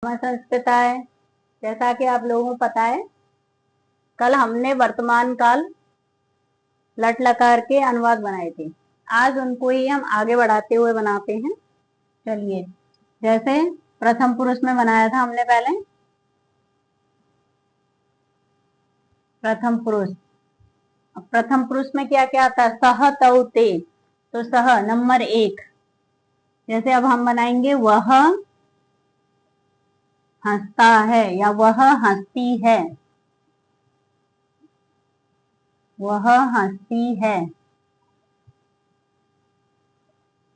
संस्कृताय। जैसा कि आप लोगों को पता है, कल हमने वर्तमान काल लट लकार के अनुवाद बनाए थे। आज उनको ही हम आगे बढ़ाते हुए बनाते हैं। चलिए, जैसे प्रथम पुरुष में बनाया था हमने पहले प्रथम पुरुष। अब प्रथम पुरुष में क्या क्या आता है? सह तौ ते। तो सह नंबर 1। जैसे अब हम बनाएंगे वह हंसता है या वह हंसती है। वह हंसती है।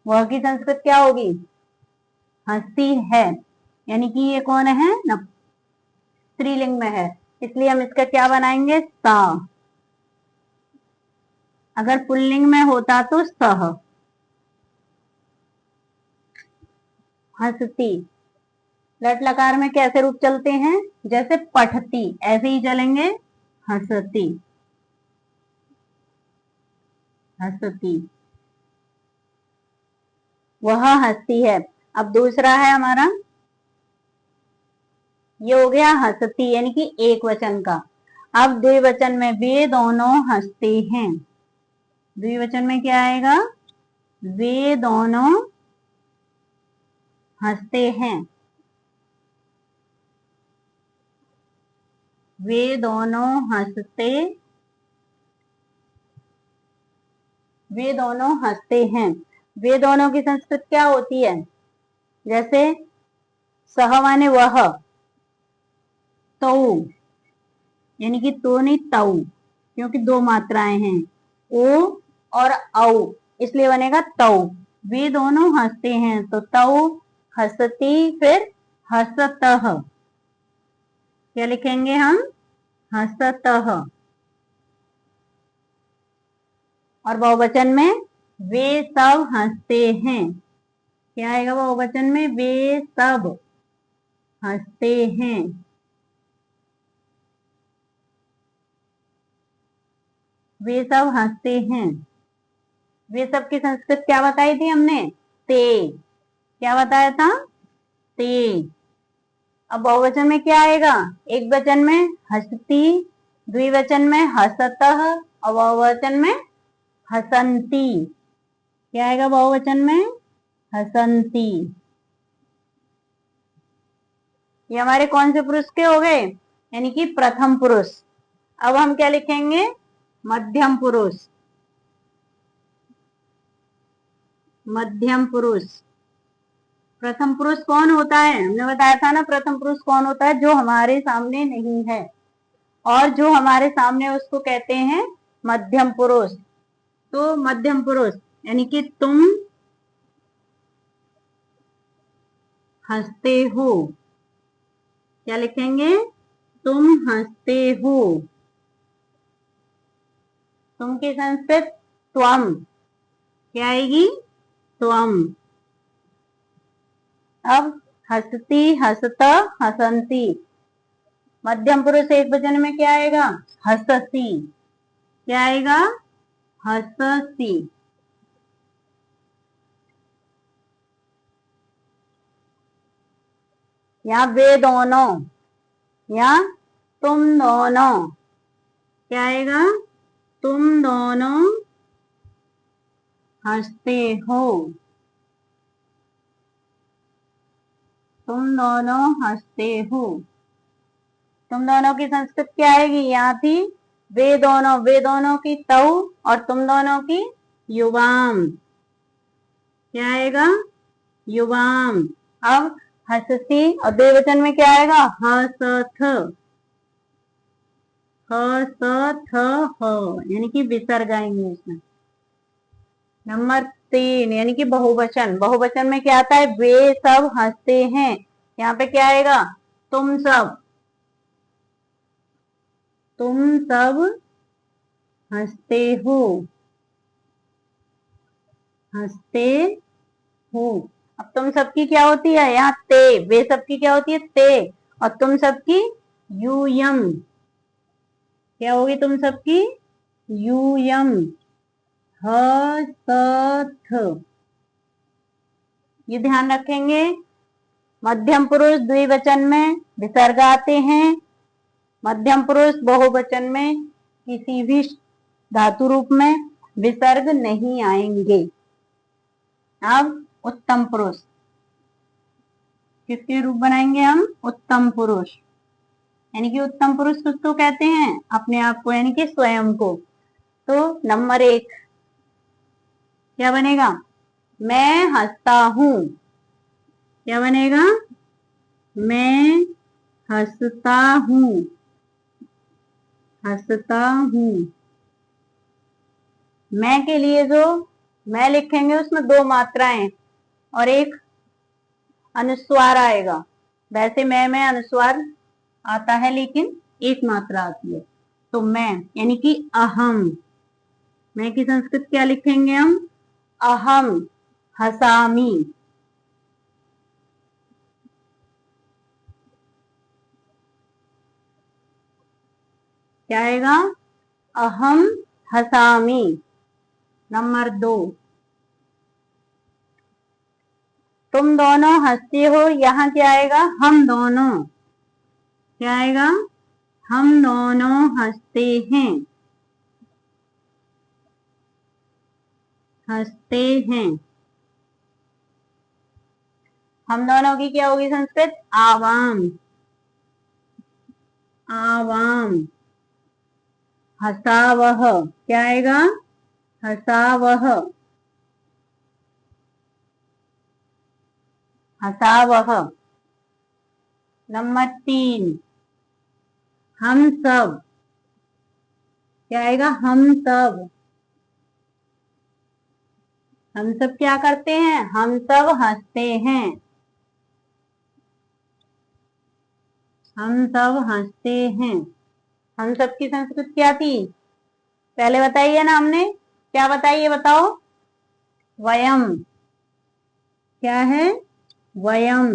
वह की संस्कृत क्या होगी? हंसती है। यानी कि ये कौन है ना, स्त्रीलिंग में है, इसलिए हम इसका क्या बनाएंगे? सा। अगर पुल्लिंग में होता तो सह। हंसती। लट लकार में कैसे रूप चलते हैं? जैसे पठती ऐसे ही चलेंगे। हंसती। हंसती। वह हंसती है। अब दूसरा है हमारा, ये हो गया हंसती यानी कि एक वचन का। अब द्विवचन में वे दोनों हंसते हैं। द्विवचन में क्या आएगा? वे दोनों हंसते हैं। वे दोनों हंसते। वे दोनों हंसते हैं। वे दोनों की संस्कृत क्या होती है? जैसे सह माने वह, तो यानी कि तो नहीं तऊ, क्योंकि दो मात्राएं हैं ओ और औ, इसलिए बनेगा तऊ। वे दोनों हंसते हैं तो तऊ हंसती, फिर हंसतः। क्या लिखेंगे हम? हंसतः। और बहुवचन में वे सब हंसते हैं। क्या आएगा बहुवचन में? वे सब हंसते हैं। वे सब हंसते हैं। वे सब की संस्कृत क्या बताई थी हमने? ते। क्या बताया था? ते। अब बहुवचन में क्या आएगा? एक वचन में हंसती, द्विवचन में हंसतः, और बहुवचन में हसंती। क्या आएगा बहुवचन में? हसंती। ये हमारे कौन से पुरुष के हो गए? यानी कि प्रथम पुरुष। अब हम क्या लिखेंगे? मध्यम पुरुष। मध्यम पुरुष। प्रथम पुरुष कौन होता है? हमने बताया था ना, प्रथम पुरुष कौन होता है? जो हमारे सामने नहीं है, और जो हमारे सामने उसको कहते हैं मध्यम पुरुष। तो मध्यम पुरुष यानी कि तुम हंसते हो। क्या लिखेंगे? तुम हंसते हो। तुम की संस्कृत त्वम। क्या आएगी? त्वम। अब हंसती, हंसता, हसंती। मध्यम पुरुष एक वचन में क्या आएगा? हंससी। क्या आएगा? हंससी। या वे दोनों, या तुम दोनों। क्या आएगा? तुम दोनों हंसते हो। तुम दोनों हंसते हो। तुम दोनों की संस्कृत क्या आएगी? यहाँ थी वे दोनों, वे दोनों की तऊ, और तुम दोनों की युवाम। क्या आएगा? युवाम। अब हंसती और द्विवचन में क्या आएगा? हसथ। हसथ यानी कि विसर्ग आएंगे इसमें। नंबर 3 यानी कि बहुवचन। बहुवचन में क्या आता है? वे सब हंसते हैं। यहाँ पे क्या आएगा? तुम सब। तुम सब हंसते हो। हंसते हो। अब तुम सबकी क्या होती है? यहाँ ते। वे सबकी क्या होती है? ते। और तुम सबकी यूयम। क्या होगी तुम सबकी? यूयम। हसथ। ये ध्यान रखेंगे। मध्यम पुरुष द्विवचन में विसर्ग आते हैं, मध्यम पुरुष बहुवचन में किसी भी धातु रूप में विसर्ग नहीं आएंगे। अब उत्तम पुरुष किसके रूप बनाएंगे हम? उत्तम पुरुष, यानी कि उत्तम पुरुष किसको कहते हैं? अपने आप को, यानी कि स्वयं को। तो नंबर 1 क्या बनेगा? मैं हंसता हूं। क्या बनेगा? मैं हंसता हूं, हंसता हूं। मैं के लिए जो मैं लिखेंगे उसमें 2 मात्राएं और एक अनुस्वार आएगा। वैसे मैं में अनुस्वार आता है लेकिन एक मात्रा आती है। तो मैं यानी कि अहम, मैं की संस्कृत क्या लिखेंगे हम? अहम हसामी। क्या आएगा? अहम हसामी। नंबर 2 तुम दोनों हंसते हो, यहां क्या आएगा? हम दोनों। क्या आएगा? हम दोनों हंसते हैं, हंसते हैं। हम दोनों की क्या होगी संस्कृत? आवाम, आवाम। हसावह क्या आएगा? हसावह, हसावह। नंबर 3 हम सब। क्या आएगा? हम सब। हम सब क्या करते हैं? हम सब हंसते हैं, हम सब हंसते हैं। हम सब की संस्कृत क्या थी? पहले बताइए ना हमने, क्या बताइए? बताओ। वयम। क्या है? वयम।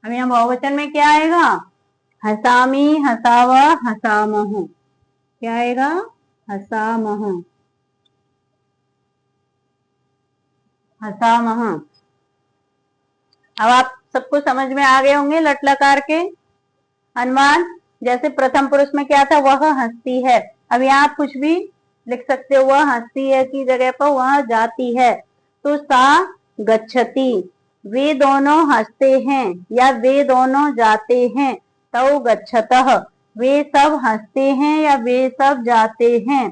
अब यहाँ बहुवचन में क्या आएगा? हसामी, हसाव, हसामह। क्या आएगा? हसामह, हसामह। अब आप सबको समझ में आ गए होंगे लट लकार के अनुमान। जैसे प्रथम पुरुष में क्या था? वह हंसती है। अब यहाँ आप कुछ भी लिख सकते हो, वह हंसती है की जगह पर वह जाती है। तो सा गच्छति, वे दोनों हंसते हैं या वे दोनों जाते हैं। तौ गच्छतः, वे सब हंसते हैं या वे सब जाते हैं।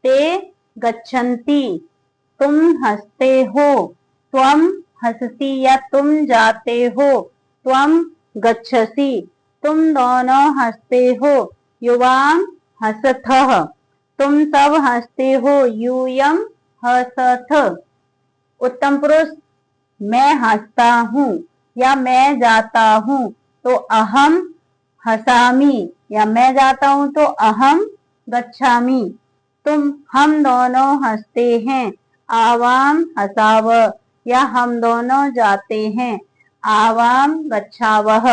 ते गच्छन्ति, तुम हंसते हो। त्वम हंसती या तुम जाते हो। त्वम गच्छसि, तुम दोनों हंसते हो। युवाम हसथः, तुम सब हंसते हो। यूयम हसथ। उत्तम पुरुष मैं हंसता हूं या मैं जाता हूं तो अहम हसामी, या मैं जाता हूं तो अहम गच्छामी। हम दोनों हंसते हैं, आवाम हसाव, या हम दोनों जाते हैं, आवाम गच्छावह।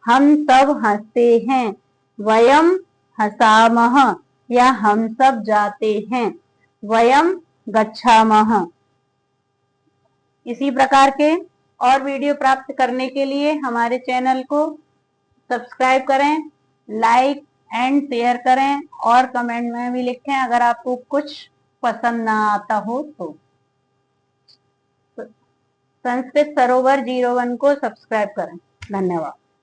हम सब हंसते हैं, वयम हसामह, या हम सब जाते हैं, वयम गच्छामह। इसी प्रकार के और वीडियो प्राप्त करने के लिए हमारे चैनल को सब्सक्राइब करें, लाइक एंड शेयर करें और कमेंट में भी लिखें अगर आपको कुछ पसंद ना आता हो तो। संस्कृत सरोवर 01 को सब्सक्राइब करें। धन्यवाद।